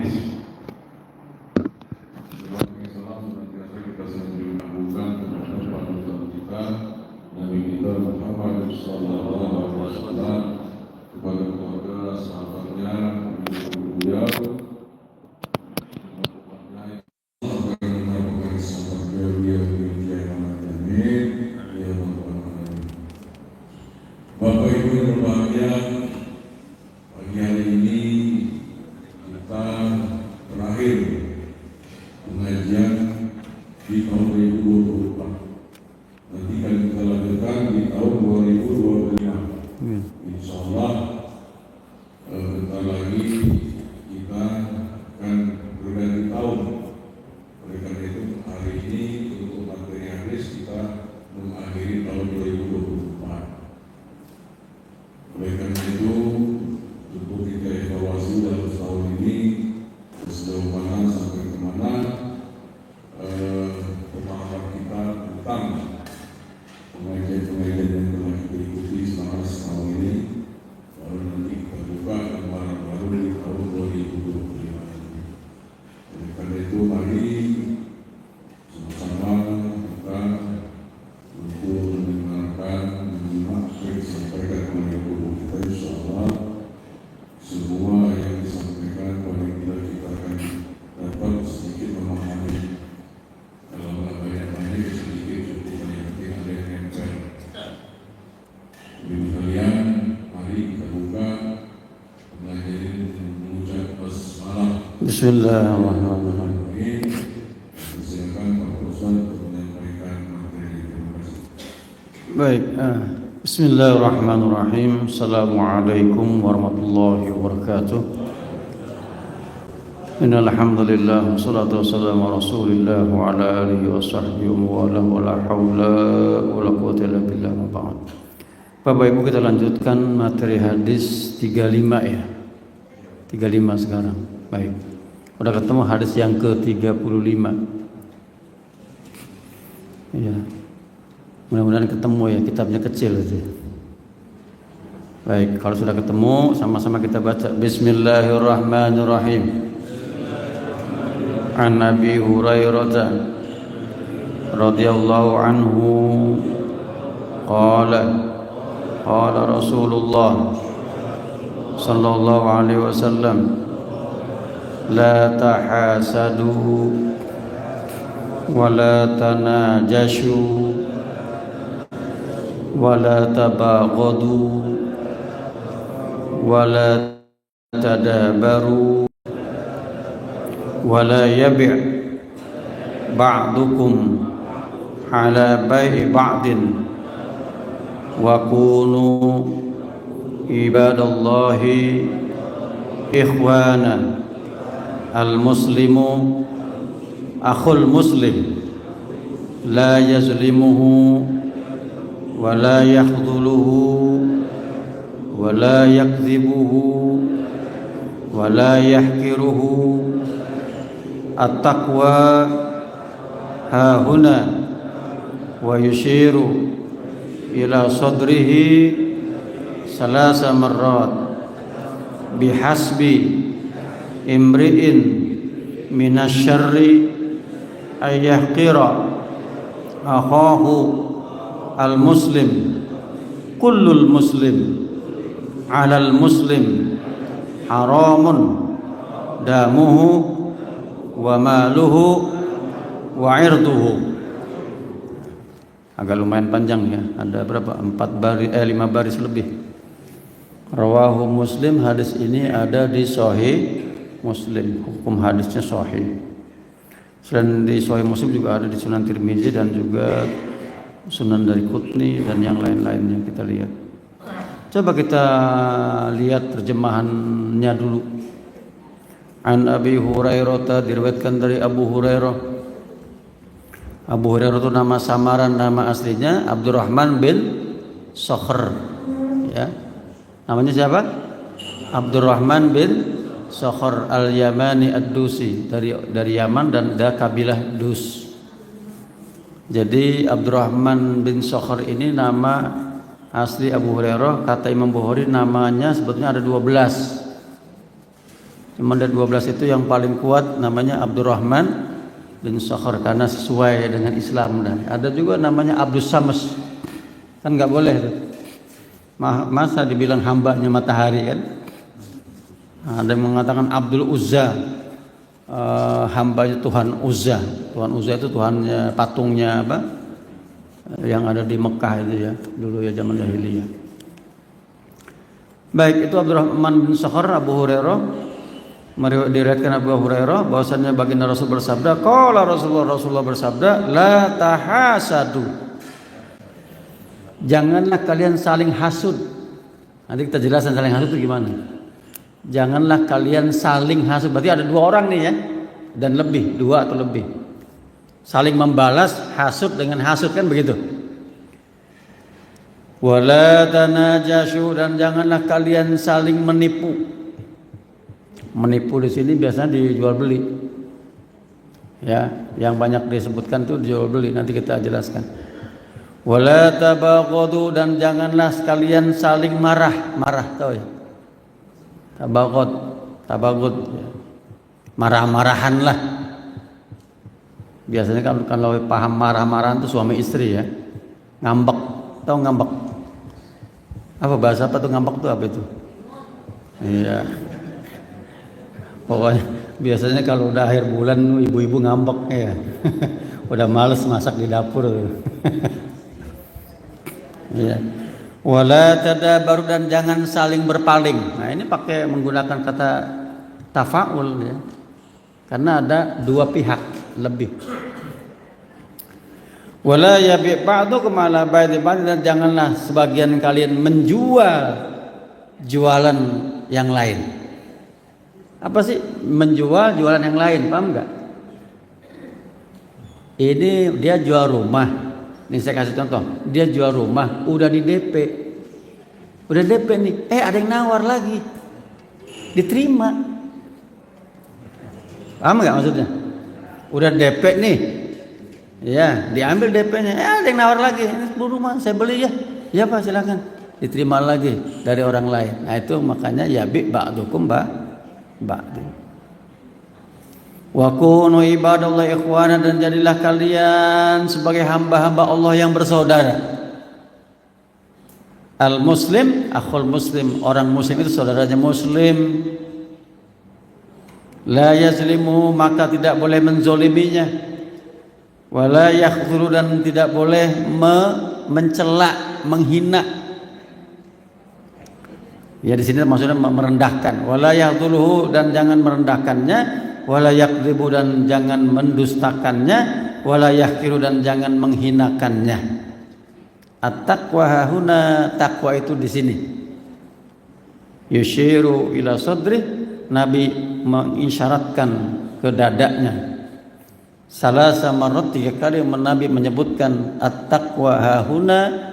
hadis. Salam senantiasa kita sambungkan kepada panutan kita Nabi kita Muhammad sallallahu alaihi wasallam, kepada keluarga sahabatnya, beliau Bapak Ibu yang berbahagia, pagi hari ini kita terakhir pengajian di tahun 2024. Nanti akan kita lanjutkan di tahun 2025. Insya Allah bentar lagi kita akan berganti tahun. Oleh karena itu hari ini untuk materi hadis kita mengakhiri tahun 2024. Oleh karena itu, untuk kita evaluasi dalam tahun ini sejauh mana sampai kemana pemahaman kita tentang pengajian-pengajian yang telah kita ikuti selama setahun ini, baru nanti kita buka lembaran baru di tahun 2025 ini. Oleh karena itu, mari sama-sama kita untuk mendengarkan, menyimak apa yang disampaikan oleh guru kita, insya Allah semua yang disampaikan paling tidak kita akan dapat sedikit memahami. Kalau nggak banyak-banyak sedikit cukup, yang penting ada yang nempel. Ibu kalian, mari kita buka pengajian mengucap basmalah. Bismillahirrahmanirrahim. Silakan Pak Ustaz untuk menyampaikan materi. Terima kasih. Baik, Bismillahirrahmanirrahim. Assalamualaikum warahmatullahi wabarakatuh. Innal hamdalillah wassalatu wassalamu ala Rasulillah wa ala alihi wa sahbihi wa la haula wa la quwwata illa billah ma ba'd. Bapak Ibu, kita lanjutkan materi hadis 35 ya. 35 sekarang. Baik. Udah ketemu hadis yang ke-35. Ya. Mudah-mudahan ketemu ya, kitabnya kecil itu. Baik, kalau sudah ketemu sama-sama kita baca. Bismillahirrahmanirrahim. An Abi Hurairah radhiyallahu anhu qala Rasulullah sallallahu alaihi wasallam la tahasadu wa la tanajashu wala tabaghadu wala tadabaru wala yabi' ba'dukum ala bai'i ba'din wa kunu ibadallahi ikhwana al-muslimu akhul muslim la yazlimuhu ولا يخذله ولا يكذبه ولا يحقره التقوى ها هنا ويشير إلى صدره 3 مرات بحسب امرئ من الشر أن يحقر أخاه al-muslim kullul muslim alal muslim haramun damuhu wa maluhu wa irduhu. Agak lumayan panjang ya, ada berapa? 5 baris lebih. Rawahu Muslim, hadis ini ada di Sahih Muslim, hukum hadisnya sahih. Selain di Sahih Muslim juga ada di Sunan Tirmizi dan juga Sunan dari Qutni dan yang lain-lainnya kita lihat. Coba kita lihat terjemahannya dulu. An Abi Hurairah, diriwayatkan dari Abu Hurairah. Abu Hurairah itu nama samaran, nama aslinya Abdurrahman bin Sakhr. Ya. Namanya siapa? Abdurrahman bin Sakhr al-Yamani ad-Dusi, dari Yaman dan dari kabilah Dus. Jadi Abdurrahman bin Sakhr ini nama asli Abu Hurairah. Kata Imam Bukhari namanya sebetulnya ada 12. Cuma dari 12 itu yang paling kuat namanya Abdurrahman bin Sakhar karena sesuai dengan Islam. Dan ada juga namanya Abdus Sams, kan nggak boleh tuh. Masa dibilang hambanya matahari kan. Ada yang mengatakan Abdul Uzza, hambanya Tuhan Uzza. Tuhan Uzza itu Tuhannya, patungnya apa yang ada di Mekah itu ya, dulu ya zaman jahiliyah. Baik, itu Abdurrahman bin Sakhar. Abu Hurairah diriwayatkan Abu Hurairah bahwasanya baginda Rasul bersabda, qala Rasulullah bersabda, la tahasadu, janganlah kalian saling hasud. Nanti kita jelaskan saling hasud itu gimana. Janganlah kalian saling hasud, berarti ada dua orang nih ya, dan lebih, dua atau lebih, saling membalas hasud dengan hasud, kan begitu. Wala tanajashu, dan janganlah kalian saling menipu. Menipu di sini biasanya dijual beli, ya, yang banyak disebutkan itu dijual beli. Nanti kita jelaskan. Wala tabaghadu, dan janganlah sekalian saling marah tahu ya. Tabaghud, ya. Marah-marahan lah. Biasanya kalau paham marah-marahan itu suami istri ya. Ngambek, tahu ngambek? Apa bahasa apa tuh ngambek tuh apa itu? Iya. Pokoknya biasanya kalau udah akhir bulan ibu-ibu ngambek ya. Udah males masak di dapur. Ya. Wala tadabaru, dan jangan saling berpaling. Nah, ini pakai menggunakan kata tafaul ya. Karena ada dua pihak lebih. Wala yabi' ba'dukum ala ba'di, dan janganlah sebagian kalian menjual jualan yang lain. Apa sih menjual jualan yang lain, paham nggak? Ini dia jual rumah. Ini saya kasih contoh. Dia jual rumah, udah di DP. Udah DP nih, ada yang nawar lagi. Diterima. Paham nggak maksudnya? Udah DP nih. Ya, diambil DP-nya. Ada yang nawar lagi. Ini rumah saya beli ya. Ya Pak, silakan. Diterima lagi dari orang lain. Nah, itu makanya ya ba'dukum ba'du. Wa kunu ibadallahi ikhwana, dan jadilah kalian sebagai hamba-hamba Allah yang bersaudara. Al muslim akhul muslim, orang muslim itu saudaranya muslim. La yazlimu, maka tidak boleh menzoliminya. Wala yakhdhuru, dan tidak boleh mencela, menghina. Ya di sini maksudnya merendahkan. Wala yahdhuluhu, dan jangan merendahkannya. Wala yakdzibu, dan jangan mendustakannya. Wala yahkiru, dan jangan menghinakannya. At-taqwa hahuna, takwa itu di sini. Yushiru ila sadri, Nabi mengisyaratkan ke dadanya. Salasa marrat, 3 kali Nabi menyebutkan at-taqwa hahuna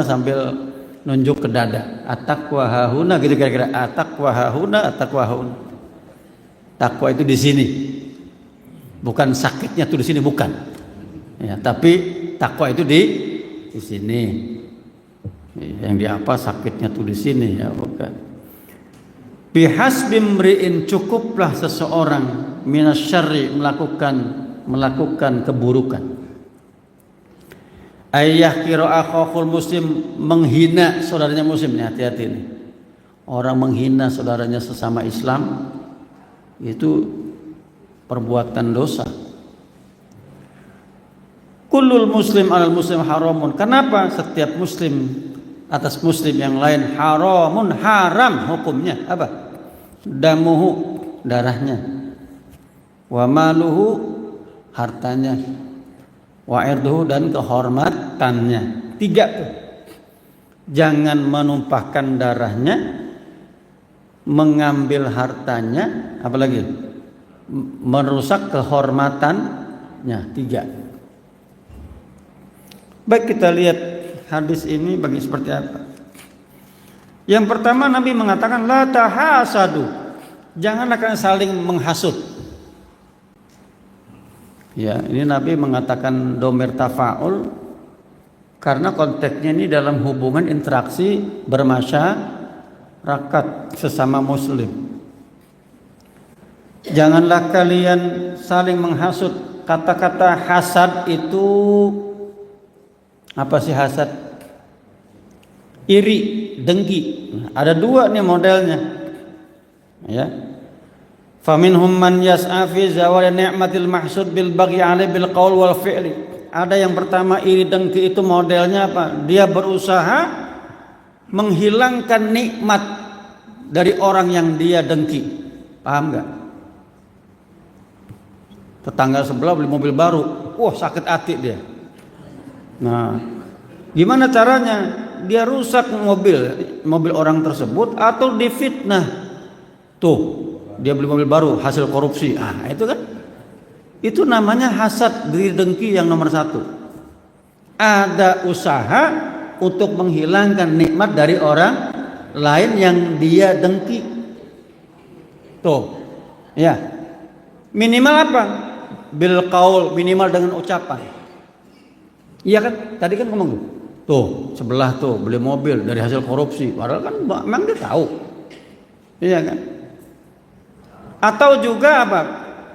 sambil nunjuk ke dada. At-taqwa hahuna, gitu kira-kira. At-taqwa hahuna. Takwa itu di sini. Bukan sakitnya tuh di sini, bukan. Ya, tapi takwa itu di sini. Yang di apa sakitnya tuh di sini ya, bukan. Bihasbi mri'in, cukuplah seseorang minasyarri, melakukan keburukan. Ayah kira akhul muslim, menghina saudaranya muslim. Nih, hati-hati nih. Orang menghina saudaranya sesama Islam itu perbuatan dosa. Kullul muslim alal muslim haramun. Kenapa? Setiap muslim atas muslim yang lain haramun, haram hukumnya. Apa? Damuhu, darahnya. Wa maluhu, hartanya. Wa irduhu, dan kehormatannya. 3 tuh. Jangan menumpahkan darahnya, mengambil hartanya, apalagi merusak kehormatannya. 3. Baik, kita lihat hadis ini bagi seperti apa. Yang pertama, Nabi mengatakan la tahasadu, janganlah kalian saling menghasut. Ya, ini Nabi mengatakan domir tafaul karena konteksnya ini dalam hubungan interaksi bermasyarakat sesama muslim. Janganlah kalian saling menghasut. Kata-kata hasad itu apa sih hasad? Iri, dengki. Ada dua nih modelnya. Ya. Faminhum man yas'a fi zawali ni'matil mahsud bil baghi 'alaihi bil qaul wal fi'li. Ada yang pertama iri dengki itu modelnya apa? Dia berusaha menghilangkan nikmat dari orang yang dia dengki. Paham enggak? Tetangga sebelah beli mobil baru, wah sakit hati dia. Nah, gimana caranya? Dia rusak mobil orang tersebut atau difitnah. Tuh, dia beli mobil baru hasil korupsi. Ah, itu kan? Itu namanya hasad, diri dengki yang nomor satu. Ada usaha untuk menghilangkan nikmat dari orang lain yang dia dengki. Tuh, ya. Minimal apa? Bil qaul, minimal dengan ucapan. Iya kan? Tadi kan ngomong tuh, sebelah tuh beli mobil dari hasil korupsi. Padahal kan memang dia tahu. Iya kan? Atau juga apa?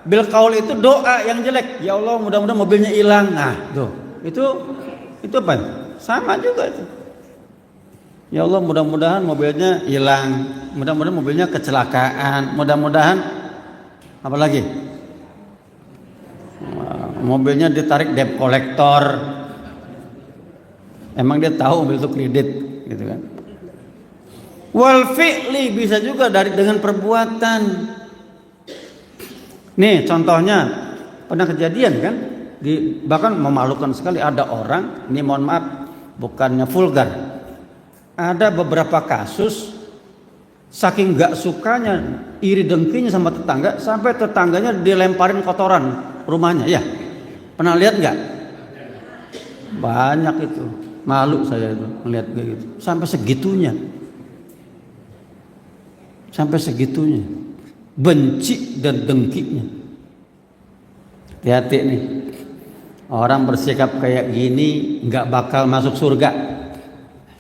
Bil qaul itu doa yang jelek. Ya Allah, mudah-mudahan mobilnya hilang. Nah, tuh. Itu apa? Sama juga itu. Ya Allah, mudah-mudahan mobilnya hilang. Mudah-mudahan mobilnya kecelakaan. Mudah-mudahan apa lagi? Mobilnya ditarik debt collector. Emang dia tahu mobil itu kredit, gitu kan? Wal fi'li bisa juga dengan perbuatan. Nih contohnya pernah kejadian kan? Bahkan memalukan sekali, ada orang, ini mohon maaf bukannya vulgar, ada beberapa kasus saking gak sukanya iri dengkinya sama tetangga sampai tetangganya dilemparin kotoran rumahnya. Ya pernah lihat nggak? Banyak itu, malu saya itu melihat kayak gitu sampai segitunya benci dan dengkinya. Hati-hati nih, orang bersikap kayak gini nggak bakal masuk surga,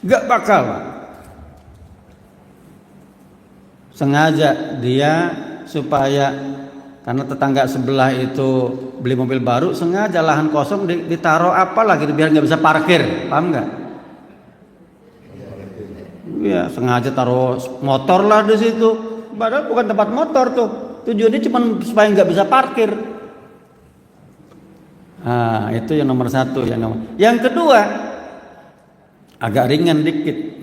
nggak bakal. Sengaja dia supaya karena tetangga sebelah itu beli mobil baru, sengaja lahan kosong ditaruh apa lagi biar nggak bisa parkir, paham nggak? Iya, sengaja taruh motor lah di situ, padahal bukan tempat motor tuh, tujuannya cuma supaya nggak bisa parkir. Nah, itu yang nomor satu. Yang kedua agak ringan dikit.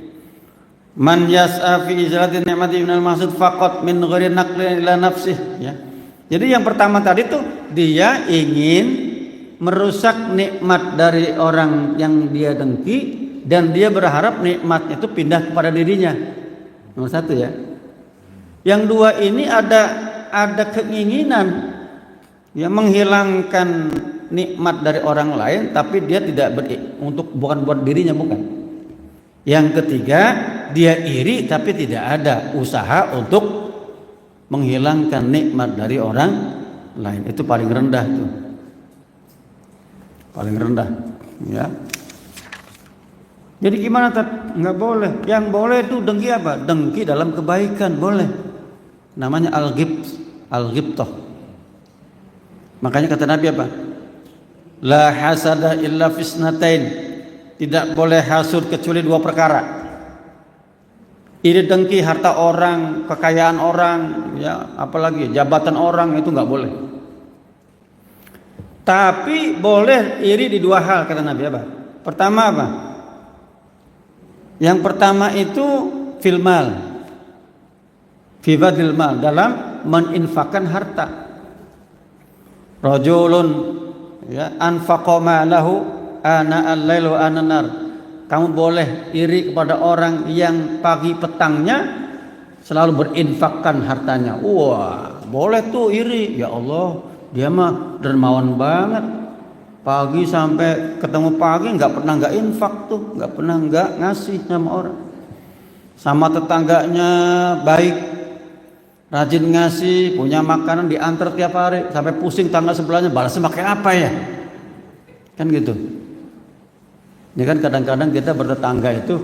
Man yas'a fi izalati ni'mati minal maksud faqat min ghairi naqlin ila nafsih, ya. Jadi yang pertama tadi tuh dia ingin merusak nikmat dari orang yang dia dengki dan dia berharap nikmat itu pindah kepada dirinya. Nomor satu ya. Yang dua ini ada keinginan ya menghilangkan nikmat dari orang lain tapi dia tidak bukan buat dirinya, bukan. Yang ketiga, dia iri tapi tidak ada usaha untuk menghilangkan nikmat dari orang lain. Itu paling rendah tuh. Paling rendah, ya. Jadi gimana Tat? Enggak boleh. Yang boleh itu dengki apa? Dengki dalam kebaikan boleh. Namanya al-ghibthah. Makanya kata Nabi apa? La hasada illa fisnatain. Tidak boleh hasud kecuali dua perkara. Iri dengki harta orang, kekayaan orang, ya, apalagi jabatan orang, itu nggak boleh. Tapi boleh iri di dua hal kata Nabi apa? Pertama apa? Yang pertama itu fil mal. Fi badil mal, dalam meninfakkan harta. Rajulun ya anfaqa malahu ana al-lail wa ana nar. Kamu boleh iri kepada orang yang pagi petangnya selalu berinfakkan hartanya. Wah, boleh tuh iri. Ya Allah, dia mah dermawan banget. Pagi sampai ketemu pagi nggak pernah nggak infak tuh, nggak pernah nggak ngasih sama orang. Sama tetangganya baik, rajin ngasih, punya makanan diantar tiap hari, sampai pusing tangga sebelahnya balasnya pakai apa ya? Kan gitu. Ini kan kadang-kadang kita bertetangga itu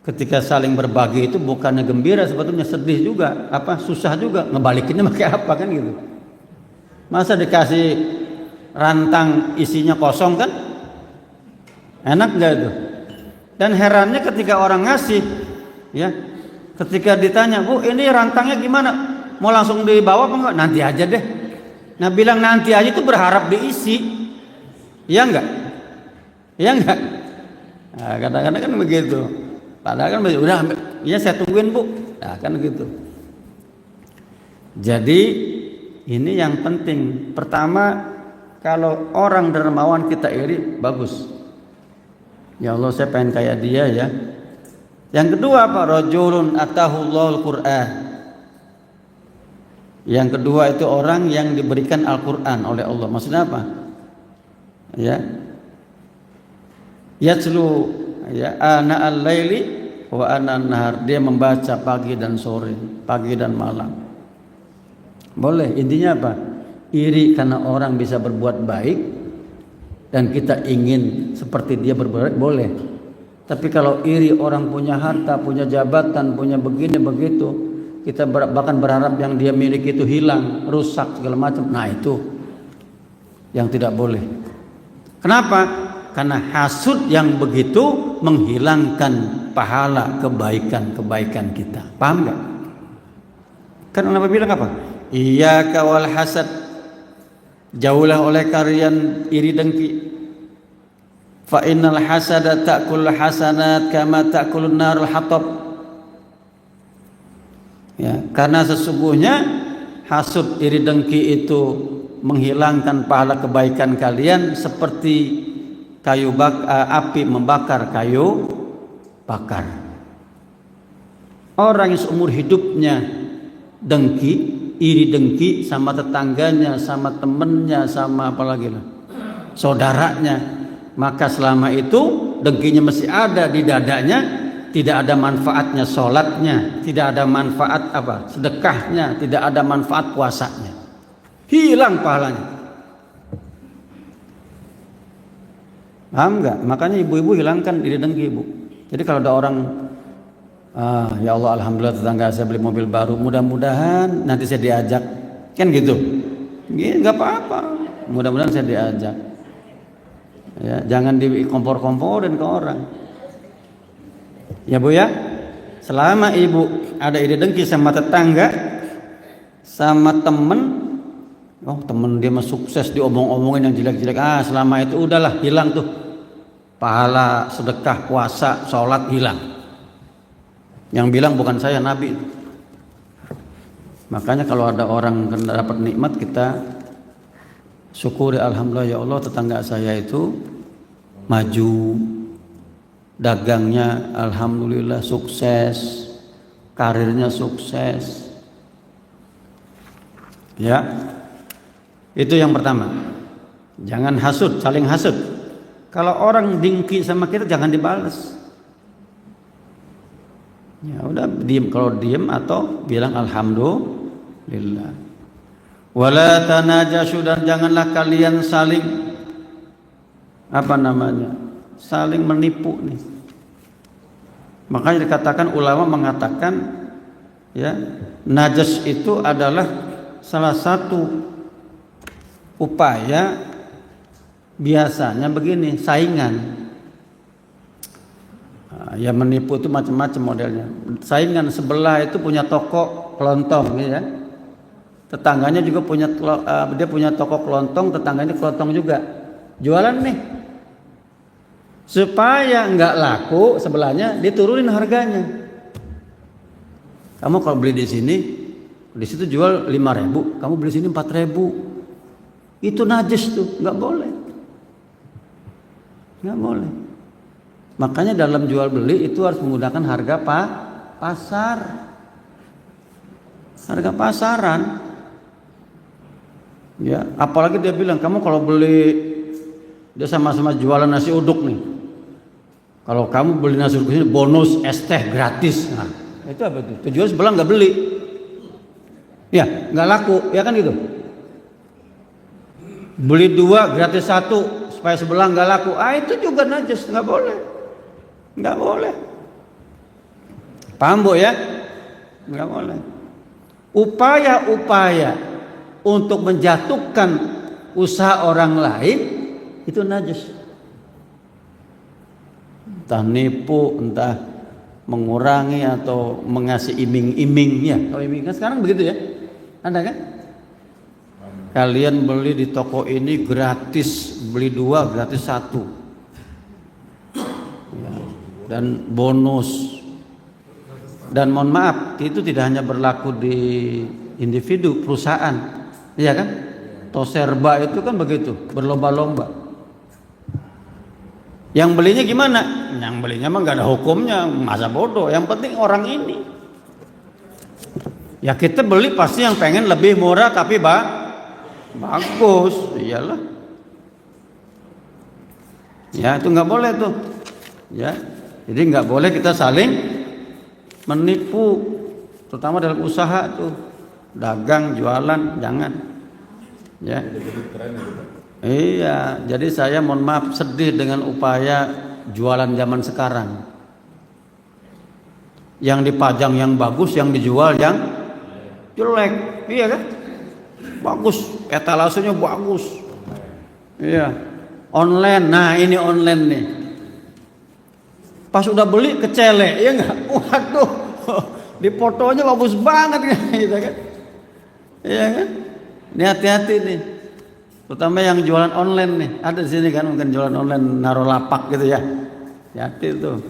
ketika saling berbagi itu bukannya gembira, sebetulnya sedih juga, susah juga, ngebalikinnya pakai apa kan gitu. Masa dikasih rantang isinya kosong kan, enak nggak itu? Dan herannya ketika orang ngasih, ya, ketika ditanya, Bu ini rantangnya gimana, mau langsung dibawa apa enggak? Nanti aja deh. Nah bilang nanti aja itu berharap diisi, ya enggak? Ya enggak? Nah, kadang-kadang kan begitu. Padahal kan udah, ya saya tungguin Bu. Nah kan gitu. Jadi ini yang penting. Pertama, kalau orang dermawan kita iri, bagus. Ya Allah saya pengen kayak dia ya. Yang kedua apa? Rajulun atahullahul Qur'an. Yang kedua itu orang yang diberikan Al-Qur'an oleh Allah. Maksudnya apa? Ya. Yatslu ya ana al-laili wa ana an-nahar. Dia membaca pagi dan sore, pagi dan malam. Boleh. Intinya apa? Iri karena orang bisa berbuat baik dan kita ingin seperti dia berbuat baik, boleh. Tapi kalau iri orang punya harta, punya jabatan, punya begini begitu, kita bahkan berharap yang dia miliki itu hilang, rusak segala macam. Nah itu yang tidak boleh. Kenapa? Karena hasud yang begitu menghilangkan pahala kebaikan kita. Paham nggak? Kan Nabi bilang apa? Iyyaka wal hasad. Jauhlah oleh kalian iri dengki. Fa innal hasada ta'kul hasanat kama ta'kulun narul hatab. Ya, karena sesungguhnya hasud iri dengki itu menghilangkan pahala kebaikan kalian seperti api membakar kayu bakar. Orang yang seumur hidupnya dengki, iri dengki sama tetangganya, sama temennya, sama apalagi lah, saudaranya, maka selama itu dengkinya masih ada di dadanya, tidak ada manfaatnya sholatnya, tidak ada manfaat sedekahnya, tidak ada manfaat puasanya, hilang pahalanya. Paham nggak? Makanya ibu-ibu hilangkan iri dengki, Bu. Jadi kalau ada orang, ya Allah alhamdulillah tetangga saya beli mobil baru, mudah-mudahan nanti saya diajak, kan gitu. Nggak apa-apa, mudah-mudahan saya diajak. Ya, jangan dikompor-komporin ke orang. Ya Bu ya, selama ibu ada iri dengki sama tetangga, sama temen, temen dia mah sukses diomong-omongin yang jelek-jelek, selama itu udahlah hilang tuh. Pahala sedekah, puasa, sholat hilang. Yang bilang bukan saya, Nabi. Makanya kalau ada orang dapat nikmat, kita syukuri, alhamdulillah ya Allah tetangga saya itu maju, dagangnya alhamdulillah sukses, karirnya sukses. Ya, itu yang pertama. Jangan hasud, saling hasud. Kalau orang dengki sama kita jangan dibalas. Ya udah diam, kalau diam atau bilang alhamdulillah. Wala tanajashu, dan janganlah kalian saling saling menipu nih. Makanya dikatakan, ulama mengatakan ya, najas itu adalah salah satu upaya. Biasanya begini, saingan. Ya menipu itu macam-macam modelnya. Saingan sebelah itu punya toko kelontong, ya. Tetangganya juga dia punya toko kelontong, tetangganya kelontong juga. Jualan nih. Supaya nggak laku sebelahnya, diturunin harganya. Kamu kalau beli di sini, di situ jual 5.000, kamu beli sini 4.000. Itu najis tuh, nggak boleh. Nggak boleh. Makanya dalam jual beli itu harus menggunakan harga pasar, harga pasaran. Ya, apalagi dia bilang kamu kalau beli, dia sama-sama jualan nasi uduk nih. Kalau kamu beli nasi uduk ini bonus es teh gratis. Nah, itu apa itu? Tujuan sebelah nggak beli. Ya, nggak laku, ya kan gitu. Beli 2 gratis 1. Supaya sebelah nggak laku, itu juga najis, nggak boleh, nggak boleh. Paham Bu ya? Nggak boleh. Upaya-upaya untuk menjatuhkan usaha orang lain itu najis. Entah nipu, entah mengurangi atau mengasih iming-iming ya. Kalau iming kan sekarang begitu ya. Ada kan? Kalian beli di toko ini gratis, beli 2 gratis 1. Ya. Dan bonus. Dan mohon maaf, itu tidak hanya berlaku di individu, perusahaan. Iya kan? Toserba itu kan begitu, berlomba-lomba. Yang belinya gimana? Yang belinya mah gak ada hukumnya, masa bodoh. Yang penting orang ini. Ya kita beli pasti yang pengen lebih murah tapi bagus, iyalah. Ya itu nggak boleh tuh. Ya, jadi nggak boleh kita saling menipu, terutama dalam usaha tuh, dagang, jualan, jangan. Ya. Iya, jadi saya mohon maaf sedih dengan upaya jualan zaman sekarang. Yang dipajang yang bagus, yang dijual yang jelek, iya kan? Bagus, etalasenya bagus. Iya. Online, nah ini online nih. Pas udah beli kecelek, ya enggak? Waduh, di fotonya bagus banget gitu kan? Iya kan? Ini hati-hati nih. Terutama yang jualan online nih. Ada di sini kan mungkin jualan online naruh lapak gitu ya. Hati-hati tuh.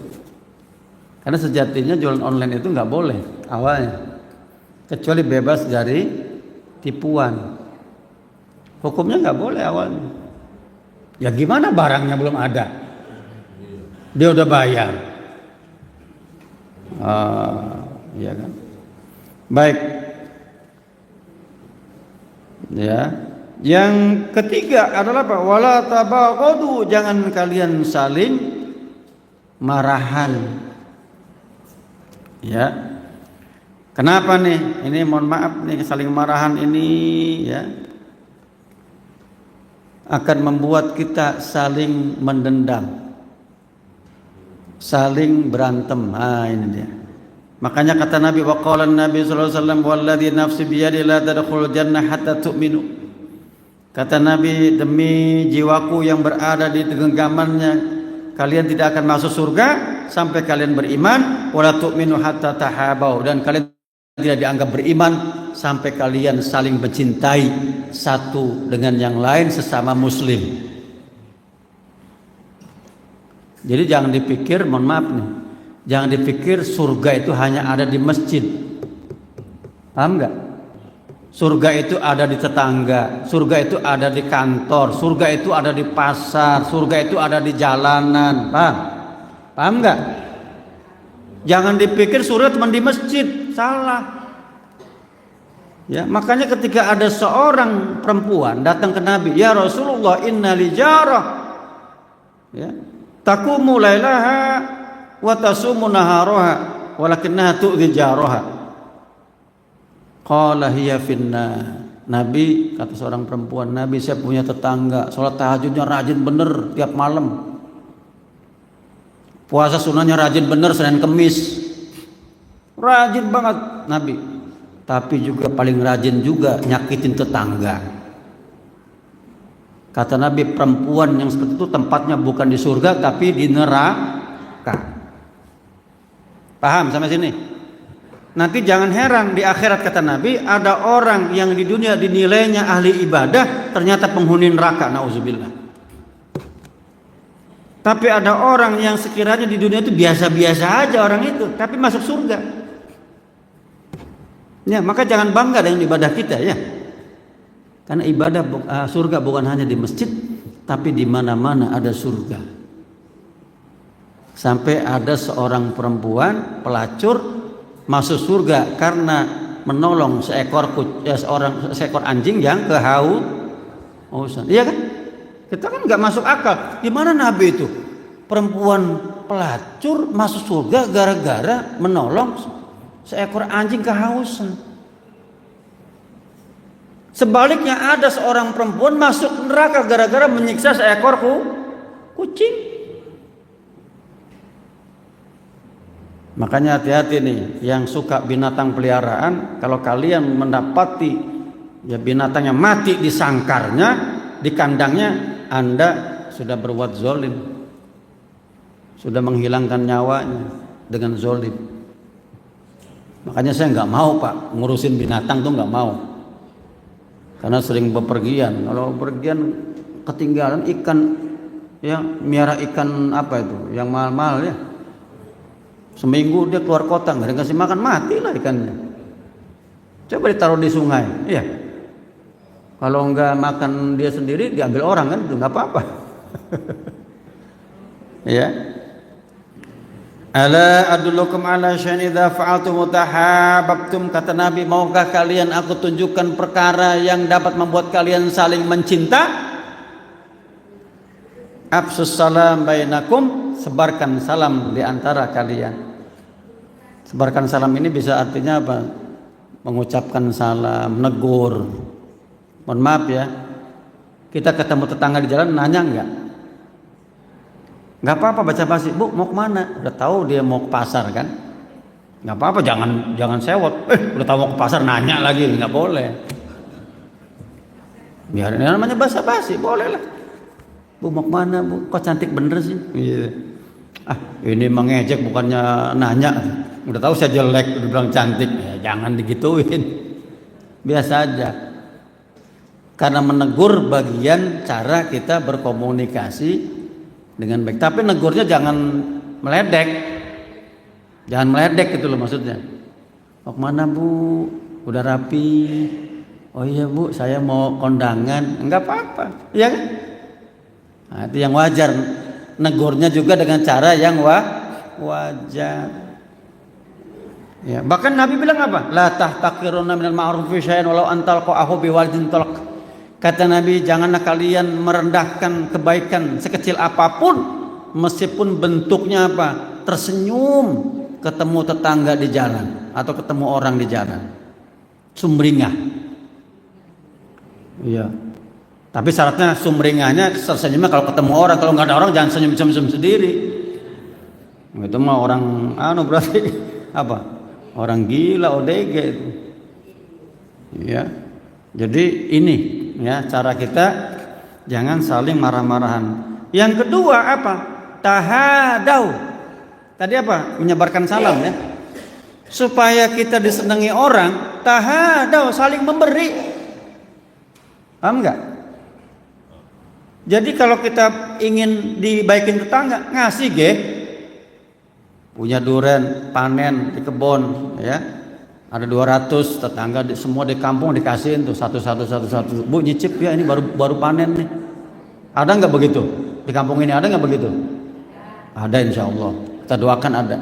Karena sejatinya jualan online itu nggak boleh awalnya. Kecuali bebas dari tipuan. Hukumnya nggak boleh awalnya. Ya gimana barangnya belum ada? Dia udah bayar. Iya kan. Baik. Ya. Yang ketiga adalah apa? Wala tabaghadu, jangan kalian saling marahan. Ya. Kenapa nih? Ini mohon maaf nih, saling marahan ini ya akan membuat kita saling mendendam, saling berantem. Ini dia. Makanya kata Nabi, waqala Nabi sallallahu alaihi wasallam, walladzi nafsi biyadihi la tadkhulul jannah hatta tu'minu. Kata Nabi, demi jiwaku yang berada di genggamannya, kalian tidak akan masuk surga sampai kalian beriman, wala tu'minu hatta tahabau, dan kalian tidak dianggap beriman sampai kalian saling mencintai satu dengan yang lain sesama muslim. Jadi jangan dipikir, mohon maaf nih, jangan dipikir surga itu hanya ada di masjid. Paham enggak? Surga itu ada di tetangga, surga itu ada di kantor, surga itu ada di pasar, surga itu ada di jalanan. Paham? Paham enggak? Jangan dipikir surga cuma di masjid, salah. Ya, makanya ketika ada seorang perempuan datang ke Nabi, ya Rasulullah, inna li jarah, ya, taqumu lailaha wa tasumu naharaha, walakinnaha tu'dhi jaraha. Qala hiya finna. Nabi, kata seorang perempuan, Nabi, saya punya tetangga, sholat tahajudnya rajin bener tiap malam, puasa sunnahnya rajin bener Senin Kemis, rajin banget Nabi, tapi juga paling rajin juga nyakitin tetangga. Kata Nabi, perempuan yang seperti itu tempatnya bukan di surga tapi di neraka. Paham sampai sini? Nanti jangan heran di akhirat, kata Nabi, ada orang yang di dunia dinilainya ahli ibadah, ternyata penghuni neraka, nauzubillah. Tapi ada orang yang sekiranya di dunia itu biasa-biasa aja orang itu, tapi masuk surga. Ya, maka jangan bangga dengan ibadah kita ya. Karena ibadah surga bukan hanya di masjid, tapi di mana-mana ada surga. Sampai ada seorang perempuan pelacur masuk surga karena menolong seekor anjing yang kehausan. Iya kan? Kita kan nggak masuk akal. Gimana Nabi itu perempuan pelacur masuk surga gara-gara menolong seekor anjing kehausan? Sebaliknya ada seorang perempuan masuk neraka gara-gara menyiksa seekor kucing. Makanya hati-hati nih yang suka binatang peliharaan, kalau kalian mendapati ya binatangnya mati di sangkarnya, di kandangnya, Anda sudah berbuat zolim, sudah menghilangkan nyawanya dengan zolim. Makanya saya nggak mau Pak ngurusin binatang tuh, nggak mau, karena sering bepergian. Kalau bepergian ketinggalan ikan, ya miara ikan apa itu yang mahal-mahal ya, seminggu dia keluar kota nggak dikasih makan, matilah ikannya. Coba ditaruh di sungai, iya. Kalau nggak makan dia sendiri, diambil orang kan, itu nggak apa-apa. Ya. Ala adullukum ala syai'in idza fa'altum tahabbtum, kata Nabi, maukah kalian aku tunjukkan perkara yang dapat membuat kalian saling mencinta? Afsus salam bainakum, sebarkan salam di antara kalian. Sebarkan salam ini bisa artinya apa? Mengucapkan salam, menegur. Mohon maaf ya, kita ketemu tetangga di jalan, nanya enggak? Enggak apa-apa basa-basi, Bu mau kemana? Udah tahu dia mau ke pasar kan? Enggak apa-apa, jangan sewot. Udah tahu mau ke pasar nanya lagi, enggak boleh. Biar ini namanya basa-basi, boleh lah. Bu mau kemana Bu? Kok cantik bener sih? Iya. Ini mengejek bukannya nanya. Udah tahu saya jelek, udah bilang cantik. Ya, jangan digituin. Biasa aja. Karena menegur bagian cara kita berkomunikasi dengan baik. Tapi negurnya jangan meledek. Jangan meledek gitu loh maksudnya. Mau kemana Bu? Udah rapi. Oh iya Bu, saya mau kondangan. Enggak apa-apa. Iya kan? Nah, itu yang wajar. Negurnya juga dengan cara yang wajar. Ya, bahkan Nabi bilang apa? La tahtakiruna minal ma'rufi syai'an walau antalqahu biwajhin talq. Kata Nabi, janganlah kalian merendahkan kebaikan sekecil apapun, meskipun bentuknya apa? Tersenyum ketemu tetangga di jalan atau ketemu orang di jalan. Sumringah. Iya. Tapi syaratnya sumringahnya tersenyumnya kalau ketemu orang, kalau nggak ada orang jangan senyum-senyum sendiri. Itu mah orang berarti apa? Orang gila, ODG itu. Ya. Jadi ini ya cara kita, jangan saling marah-marahan. Yang kedua apa? Tahadau. Tadi apa? Menyebarkan salam ya. Supaya kita disenangi orang, tahadau, saling memberi. Paham enggak? Jadi kalau kita ingin dibaikin tetangga, ngasih punya durian panen di kebun ya. Ada 200 tetangga semua di kampung dikasihin tuh satu. Bu nyicip ya, ini baru panen nih. Ada nggak begitu? Di kampung ini ada nggak begitu? Ada, insya Allah. Kita doakan ada.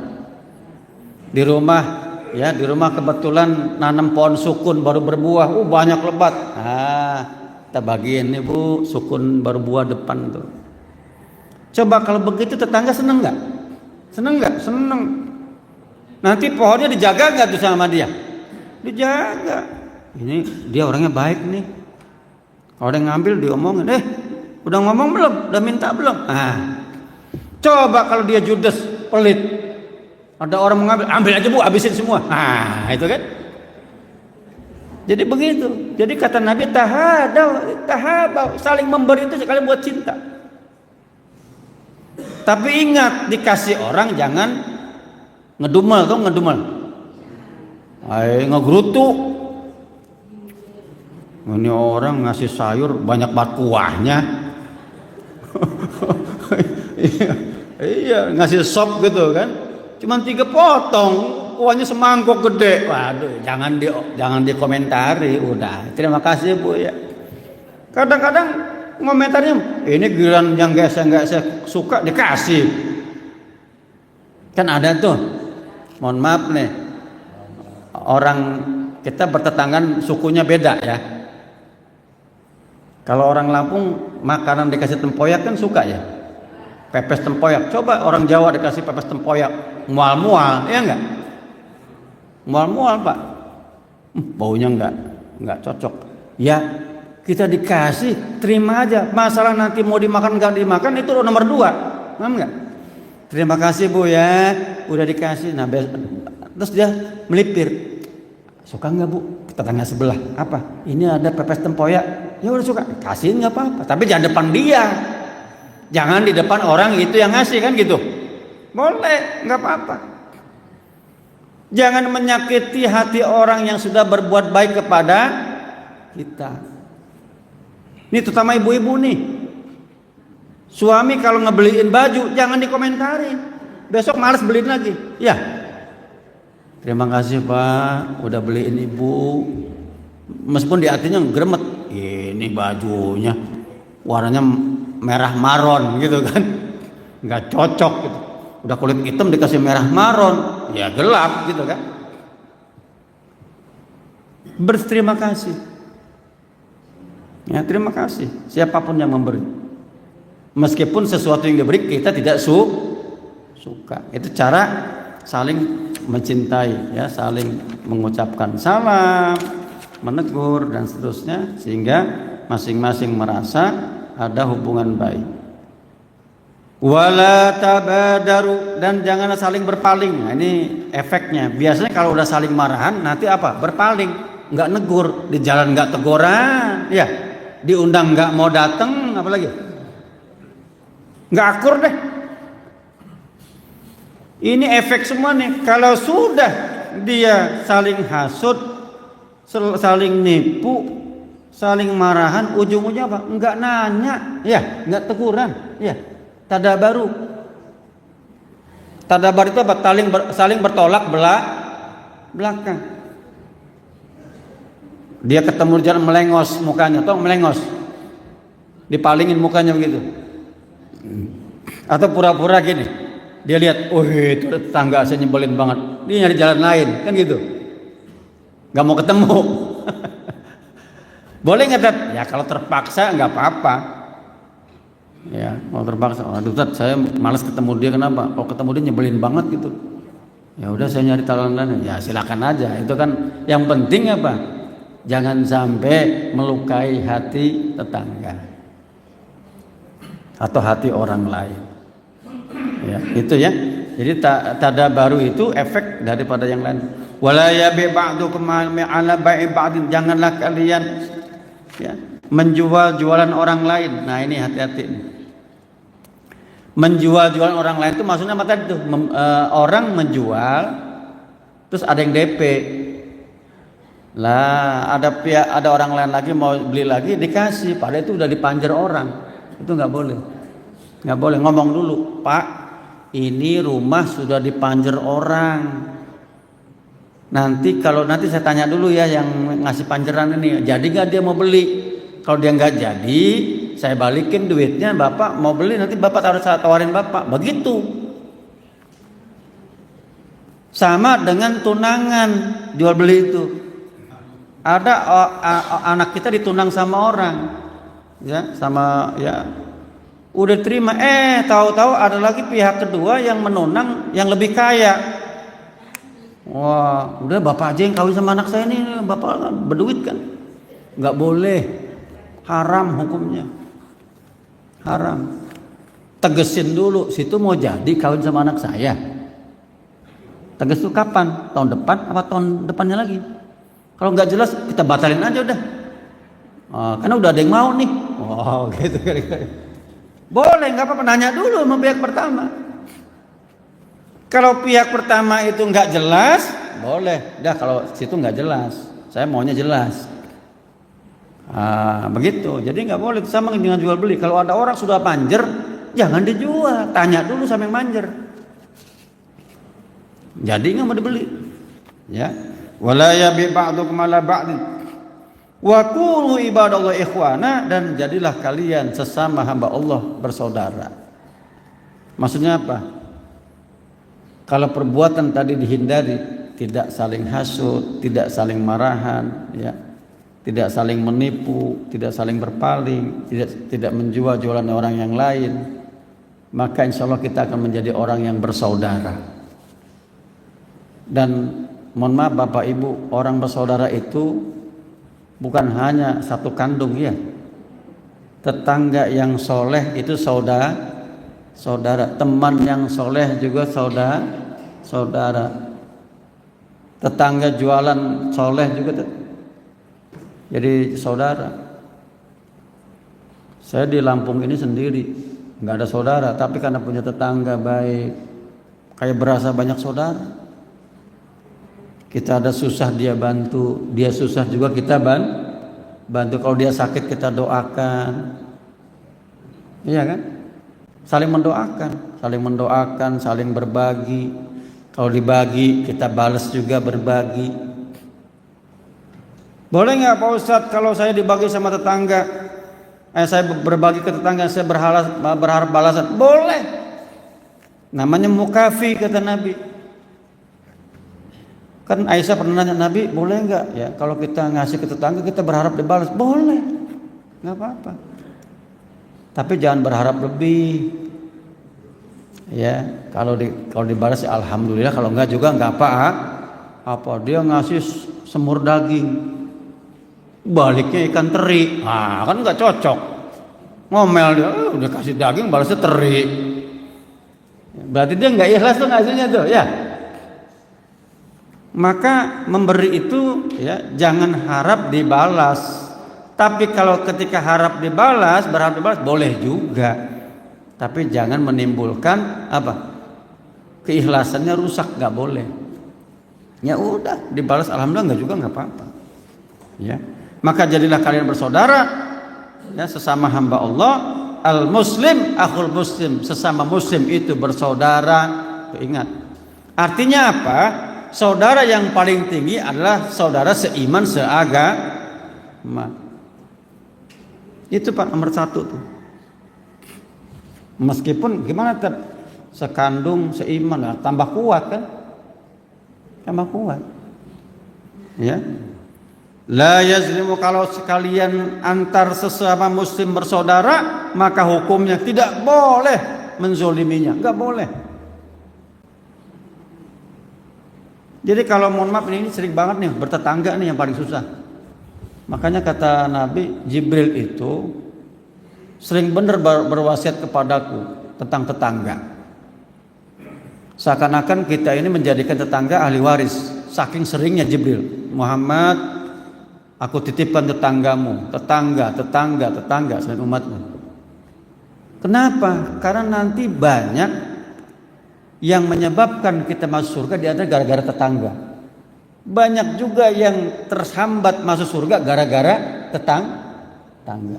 Di rumah kebetulan nanam pohon sukun baru berbuah. Banyak lebat. Kita bagiin nih Bu, sukun baru buah depan tuh. Coba kalau begitu tetangga seneng nggak? Seneng nggak? Seneng. Nanti pohonnya dijaga nggak tuh sama dia? Dijaga. Ini dia orangnya baik nih. Kalau yang ngambil diomongin, udah ngomong belum? Udah minta belum? Coba kalau dia judes, pelit. Ada orang mengambil, ambil aja Bu, habisin semua. Itu kan? Jadi begitu. Jadi kata Nabi, tahabau, saling memberi itu sekali buat cinta. Tapi ingat, dikasih orang jangan ngedumel, ngegerutu. Ini orang ngasih sayur banyak banget kuahnya. Iya, ngasih sop gitu kan, cuman 3 potong, kuahnya semangkok gede. Waduh, jangan dikomentari, udah. Terima kasih Bu ya. Kadang-kadang komentarnya, ini giliran yang nggak saya suka dikasih. Kan ada tuh. Mohon maaf nih, orang kita bertetanggan sukunya beda ya. Kalau orang Lampung makanan dikasih tempoyak kan suka ya, pepes tempoyak. Coba orang Jawa dikasih pepes tempoyak, mual-mual, ya enggak? Mual-mual Pak, baunya enggak cocok. Ya kita dikasih, terima aja. Masalah nanti mau dimakan nggak dimakan itu nomor 2, paham nggak? terima kasih Bu ya, udah dikasih. Nah, terus dia melipir. Suka nggak Bu? Tetangga sebelah. Apa? Ini ada pepes tempoyak. Ya udah suka. Kasihin nggak apa-apa. Tapi jangan depan dia. Jangan di depan orang itu yang ngasih kan gitu. Boleh, nggak apa-apa. Jangan menyakiti hati orang yang sudah berbuat baik kepada kita. Ini terutama ibu-ibu nih. Suami kalau ngebeliin baju jangan dikomentarin. Besok malas beliin lagi. Ya. Terima kasih Pak, udah beliin Ibu. Meskipun di hatinya gremet. Ini bajunya warnanya merah maron gitu kan. Nggak cocok gitu. Udah kulit hitam dikasih merah maron, ya gelap gitu kan. Berterima kasih. Ya, terima kasih siapapun yang memberi. Meskipun sesuatu yang diberi kita tidak suka. Itu cara saling mencintai ya, saling mengucapkan salam, menegur dan seterusnya sehingga masing-masing merasa ada hubungan baik. Wala tabadaru, dan jangan saling berpaling. Nah, ini efeknya. Biasanya kalau udah saling marahan nanti apa? Berpaling, nggak negur, di jalan nggak teguran, ya. Diundang nggak mau datang, apalagi nggak akur deh. Ini efek semua nih. Kalau sudah dia saling hasut, saling nipu, saling marahan, ujung-ujungnya apa? Nggak nanya, ya, nggak teguran, ya. Tadabaru. Tadabar itu apa? Saling bertolak belakang. Dia ketemu di jalan melengos mukanya, atau melengos, dipalingin mukanya begitu. Atau pura-pura gini, dia lihat, oh itu tetangga saya nyebelin banget, dia nyari jalan lain, kan gitu, nggak mau ketemu. Boleh nggak Tat? Ya kalau terpaksa nggak apa-apa. Ya kalau terpaksa, aduh Tat, saya malas ketemu dia, kenapa? Kalau ketemu dia nyebelin banget gitu. Ya udah saya nyari jalan lain. Ya silakan aja. Itu kan yang penting apa? Jangan sampai melukai hati tetangga atau hati orang lain. Ya, itu ya. Jadi tadabaru itu efek daripada yang lain. Wala yabi ba'dukum ala bai'i ba'din. Janganlah kalian ya, menjual-jualan orang lain. Nah, ini hati-hati. Menjual-jualan orang lain itu maksudnya apa tadi tuh? Orang menjual terus ada yang DP. Lah ada orang lain lagi mau beli lagi dikasih, padahal itu udah dipanjer orang. Itu nggak boleh. Nggak boleh. Ngomong dulu, Pak, ini rumah sudah dipanjer orang. Nanti saya tanya dulu ya yang ngasih panjeran ini, jadi nggak dia mau beli? Kalau dia nggak jadi, saya balikin duitnya. Bapak mau beli, nanti Bapak harus tawarin Bapak. Begitu. Sama dengan tunangan, jual beli itu. Ada anak kita ditunang sama orang, ya, sama ya, udah terima. Tahu-tahu ada lagi pihak kedua yang menunang yang lebih kaya. Wah, udah Bapak aja yang kawin sama anak saya ini, Bapak berduit kan? Nggak boleh, haram hukumnya, haram. Tegesin dulu, situ mau jadi kawin sama anak saya. Teges itu kapan? Tahun depan apa tahun depannya lagi? Kalau nggak jelas kita batalin aja udah. Karena udah ada yang mau nih. Oh gitu kira-kira. Boleh, nggak apa-apa, nanya dulu sama pihak pertama. Kalau pihak pertama itu nggak jelas, boleh. Dah kalau situ nggak jelas, saya maunya jelas. Begitu. Jadi nggak boleh, sama dengan jual beli. Kalau ada orang sudah panjer, jangan dijual. Tanya dulu sama yang manjer. Jadi nggak mau dibeli. Ya. Wala yabi ba'dukum ala ba'din. Wa kunu ibadallah ikhwana, dan jadilah kalian sesama hamba Allah bersaudara. Maksudnya apa? Kalau perbuatan tadi dihindari, tidak saling hasut, tidak saling marahan, ya, tidak saling menipu, tidak saling berpaling, tidak menjual jualan orang yang lain, maka insya Allah kita akan menjadi orang yang bersaudara. Dan mohon maaf Bapak Ibu, orang bersaudara itu bukan hanya satu kandung ya. Tetangga yang soleh itu saudara. Teman yang soleh juga saudara. Tetangga jualan soleh juga jadi saudara. Saya di Lampung ini sendiri, nggak ada saudara, tapi karena punya tetangga baik, kayak berasa banyak saudara. Kita ada susah dia bantu, dia susah juga kita bantu. Kalau dia sakit kita doakan, iya kan? Saling mendoakan, saling berbagi. Kalau dibagi kita balas juga berbagi. Boleh nggak Pak Ustadz kalau saya dibagi sama tetangga, saya berbagi ke tetangga, saya berharap balasan? Boleh. Namanya mukafi kata Nabi. Kan Aisyah pernah nanya Nabi, boleh nggak ya kalau kita ngasih ke tetangga kita berharap dibalas? Boleh, nggak apa-apa. Tapi jangan berharap lebih. Ya, kalau dibalas ya alhamdulillah, kalau enggak juga enggak apa. Dia ngasih semur daging, baliknya ikan teri. Kan enggak cocok. Ngomel dia, udah kasih daging balasnya teri. Berarti dia enggak ikhlas tuh ngasihnya tuh, ya. Maka memberi itu ya jangan harap dibalas. Tapi kalau ketika berharap dibalas boleh juga. Tapi jangan menimbulkan keikhlasannya rusak, nggak boleh. Ya udah dibalas alhamdulillah nggak apa-apa. Ya, maka jadilah kalian bersaudara, ya sesama hamba Allah. Al muslim akhul muslim, sesama muslim itu bersaudara. Ingat, artinya apa? Saudara yang paling tinggi adalah saudara seiman seagama. Itu Pak nomor 1 tuh. Meskipun gimana sekandung seiman tambah kuat kan? Tambah kuat. Ya. La yazlimu, kalau sekalian antar sesama muslim bersaudara, maka hukumnya tidak boleh menzoliminya, enggak boleh. Jadi kalau mohon maaf ini sering banget nih bertetangga nih yang paling susah. Makanya kata Nabi, Jibril itu sering benar berwasiat kepadaku tentang tetangga. Seakan-akan kita ini menjadikan tetangga ahli waris. Saking seringnya Jibril, Muhammad, aku titipkan tetanggamu, tetangga selain umatmu. Kenapa? Karena nanti banyak yang menyebabkan kita masuk surga di antara gara-gara tetangga. Banyak juga yang terhambat masuk surga gara-gara tetangga.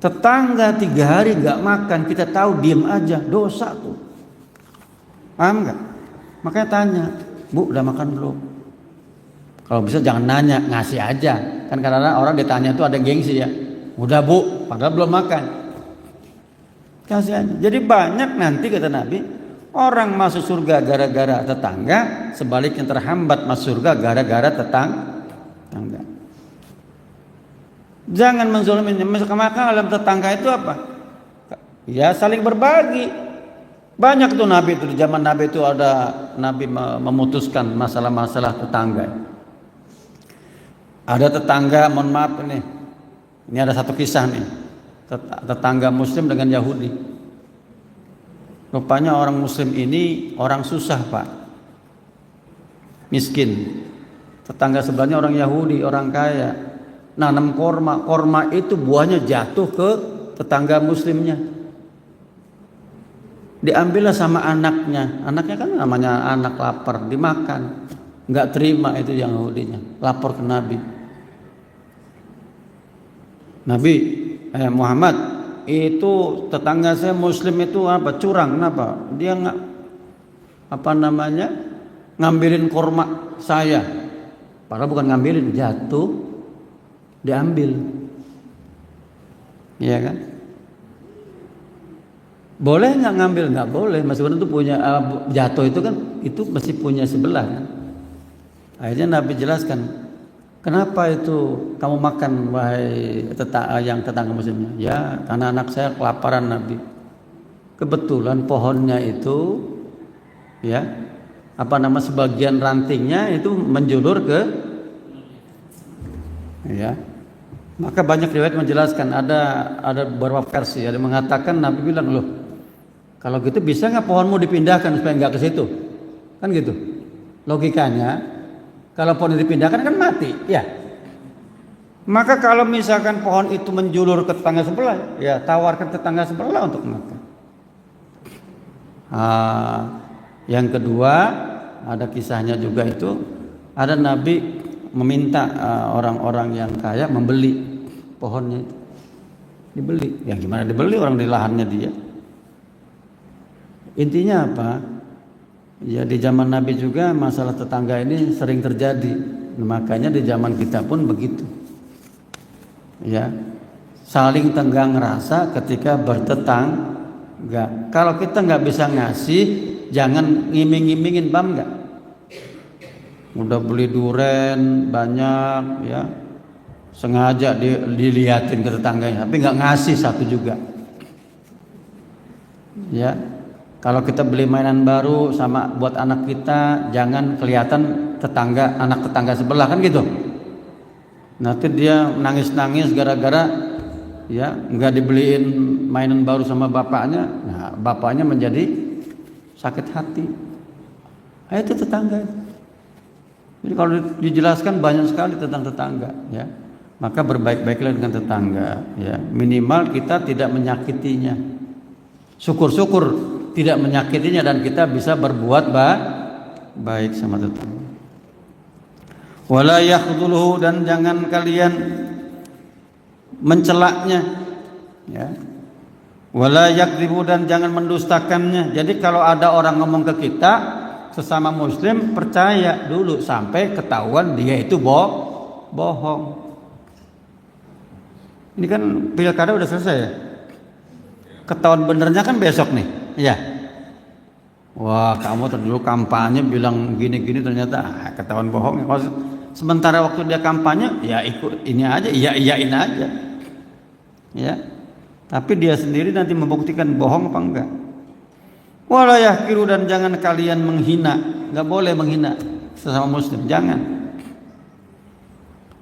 Tetangga 3 hari nggak makan, kita tahu diem aja, dosa tuh. Paham nggak? Makanya tanya, Bu udah makan belum? Kalau bisa jangan nanya, ngasih aja. Kan kadang-kadang orang ditanya tuh ada gengsi ya. Udah Bu, padahal belum makan. Kasih aja. Jadi banyak nanti kata Nabi, orang masuk surga gara-gara tetangga, sebaliknya terhambat masuk surga gara-gara tetangga. Jangan menzalimi. Maka dalam tetangga itu apa? Ya saling berbagi. Banyak tuh Nabi itu, di zaman Nabi itu ada Nabi memutuskan masalah-masalah tetangga. Ada tetangga, mohon maaf ini ada satu kisah nih. Tetangga muslim dengan Yahudi. Rupanya orang muslim ini orang susah Pak, miskin. Tetangga sebelahnya orang Yahudi, orang kaya, nanam korma itu buahnya jatuh ke tetangga muslimnya. Diambillah sama anaknya kan namanya anak lapar, dimakan. Nggak terima itu yang Yahudinya, lapor ke Nabi. Muhammad, itu tetangga saya muslim itu curang, kenapa? Dia ngambilin korma saya. Padahal bukan ngambilin, jatuh, diambil. Iya kan? Boleh nggak ngambil? Nggak boleh. Meskipun itu punya jatuh itu kan itu masih punya sebelah kan. Akhirnya Nabi jelaskan, kenapa itu kamu makan wahai tetangga muslimnya? Ya karena anak saya kelaparan Nabi. Kebetulan pohonnya itu ya sebagian rantingnya itu menjulur ke Maka banyak riwayat menjelaskan, ada beberapa versi, ada yang mengatakan Nabi bilang, loh kalau gitu bisa nggak pohonmu dipindahkan supaya nggak ke situ, kan gitu. Logikanya kalau pohon dipindahkan kan mati, ya. Maka kalau misalkan pohon itu menjulur ke tetangga sebelah, ya tawarkan tetangga sebelah untuk makan. Yang kedua, ada kisahnya juga itu, ada Nabi meminta orang-orang yang kaya membeli pohonnya, dibeli. Ya gimana dibeli, orang di lahannya dia. Intinya apa? Ya di zaman Nabi juga masalah tetangga ini sering terjadi. Makanya di zaman kita pun begitu. Ya, saling tenggang rasa ketika bertetangga. Kalau kita nggak bisa ngasih, jangan ngiming-ngimingin, paham nggak? Udah beli duren banyak, ya sengaja dilihatin ke tetangganya, tapi nggak ngasih satu juga. Ya, kalau kita beli mainan baru sama buat anak kita, jangan kelihatan anak tetangga sebelah, kan gitu. Nanti dia nangis-nangis gara-gara ya nggak dibeliin mainan baru sama bapaknya. Nah, bapaknya menjadi sakit hati. Itu tetangga. Jadi kalau dijelaskan banyak sekali tentang tetangga, ya. Maka berbaik-baiklah dengan tetangga, ya. Minimal kita tidak menyakitinya. Syukur-syukur tidak menyakitinya dan kita bisa berbuat baik sama tetangga. Wala yakhdhuluhu, dan jangan kalian mencelaknya, ya. Wala yakdzibu, dan jangan mendustakannya. Jadi kalau ada orang ngomong ke kita sesama muslim, percaya dulu sampai ketahuan dia itu bohong. Ini kan pilkada udah selesai ya. Ketahuan benernya kan besok nih. Iya. Wah, kamu dulu kampanye bilang gini-gini, ternyata ketahuan bohong. Sementara waktu dia kampanye ya ikut ini aja, iyain aja. Ya. Tapi dia sendiri nanti membuktikan bohong apa enggak. Wala yahkiru, dan jangan kalian menghina. Enggak boleh menghina sesama muslim, jangan.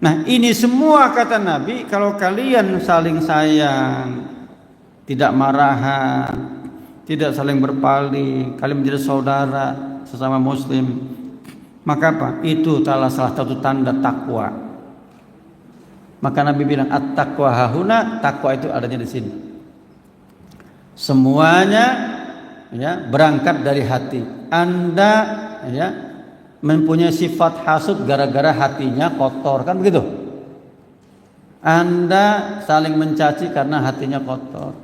Nah, ini semua kata Nabi, kalau kalian saling sayang, tidak marahan, tidak saling berpaling, kalian menjadi saudara sesama muslim, maka apa? Itu salah satu tanda takwa. Maka Nabi bilang at-taqwa hahuna, takwa itu adanya di sini. Semuanya ya berangkat dari hati. Anda ya mempunyai sifat hasud gara-gara hatinya kotor, kan begitu? Anda saling mencaci karena hatinya kotor.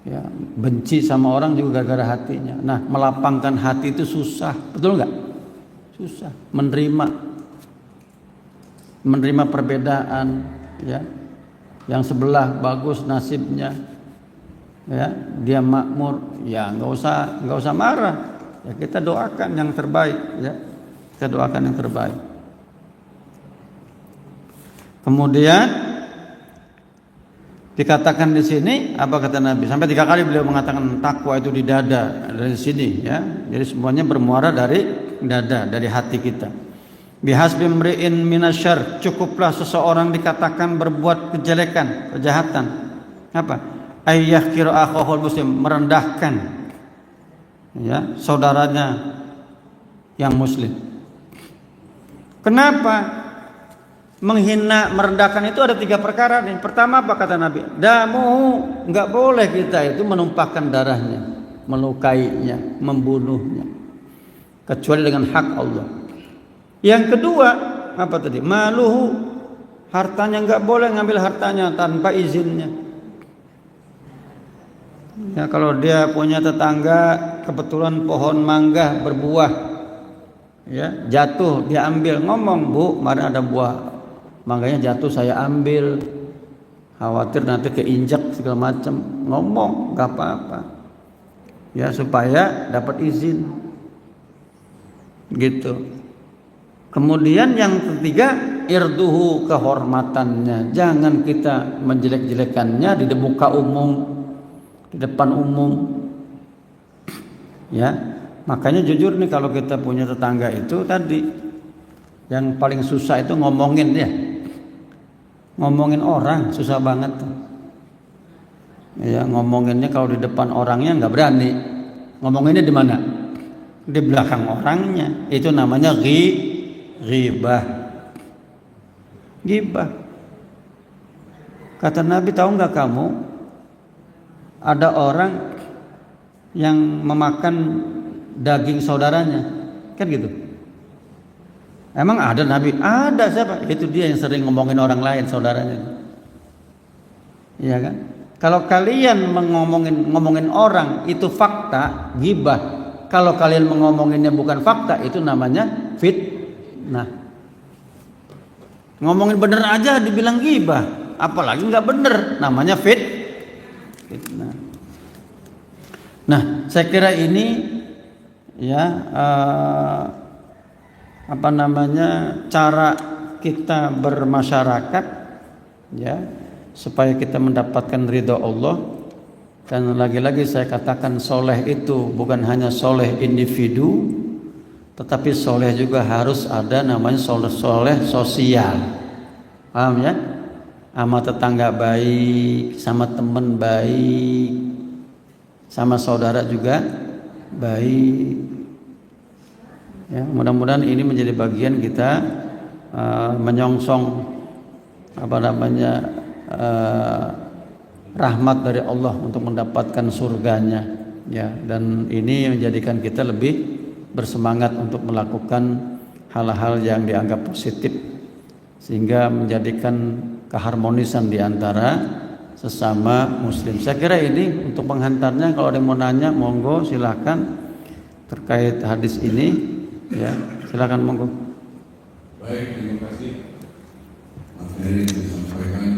Ya, benci sama orang juga gara-gara hatinya. Nah, melapangkan hati itu susah, betul nggak? Susah. Menerima perbedaan, ya. Yang sebelah bagus nasibnya, ya, dia makmur, ya nggak usah marah. Ya, kita doakan yang terbaik, ya. Kita doakan yang terbaik. Kemudian dikatakan di sini apa kata Nabi? Sampai 3 kali beliau mengatakan takwa itu di dada, dari sini, ya. Jadi semuanya bermuara dari dada, dari hati kita. Bihasbi mri'in minasyarr, cukuplah seseorang dikatakan berbuat kejelekan, kejahatan. Apa? Ayyahkiru akhahul muslim, merendahkan, ya, saudaranya yang muslim. Kenapa? Menghina, merendahkan itu ada 3 perkara. Yang pertama apa kata Nabi? Damu, enggak boleh kita itu menumpahkan darahnya, melukainya, membunuhnya, kecuali dengan hak Allah. Yang kedua apa tadi? Maluhu, hartanya enggak boleh ngambil hartanya tanpa izinnya. Ya, kalau dia punya tetangga kebetulan pohon mangga berbuah, ya, jatuh dia ambil, ngomong, "Bu, kemarin ada buah mangganya jatuh, saya ambil, khawatir nanti keinjak segala macam." Ngomong, nggak apa-apa, ya, supaya dapat izin, gitu. Kemudian yang ketiga, irduhu, kehormatannya, jangan kita menjelek-jelekannya di muka umum, di depan umum, ya. Makanya jujur nih, kalau kita punya tetangga itu tadi yang paling susah itu ngomongin dia. ngomongin orang susah banget tuh. Ya, ngomonginnya kalau di depan orangnya nggak berani. Ngomonginnya di mana? Di belakang orangnya. Itu namanya ghibah. Ghibah. Kata Nabi, tahu nggak kamu? Ada orang yang memakan daging saudaranya, kan gitu. Emang ada Nabi? Ada, siapa? Itu dia yang sering ngomongin orang lain, saudaranya. Iya kan? Kalau kalian ngomongin orang itu fakta, ghibah. Kalau kalian mengomonginnya bukan fakta, itu namanya fitnah. Ngomongin bener aja dibilang ghibah, apalagi nggak bener, namanya fitnah. Nah, saya kira ini ya cara kita bermasyarakat ya supaya kita mendapatkan ridha Allah. Dan lagi-lagi saya katakan soleh itu bukan hanya soleh individu, tetapi soleh juga harus ada namanya soleh sosial. Paham ya? Sama tetangga baik, sama teman baik, sama saudara juga baik. Ya, mudah-mudahan ini menjadi bagian kita menyongsong rahmat dari Allah untuk mendapatkan surganya. Ya, dan ini menjadikan kita lebih bersemangat untuk melakukan hal-hal yang dianggap positif sehingga menjadikan keharmonisan di antara sesama muslim. Saya kira ini untuk penghantarnya. Kalau ada yang mau nanya, monggo silakan terkait hadis ini. Ya, silakan monggo. Baik, terima kasih materi yang disampaikan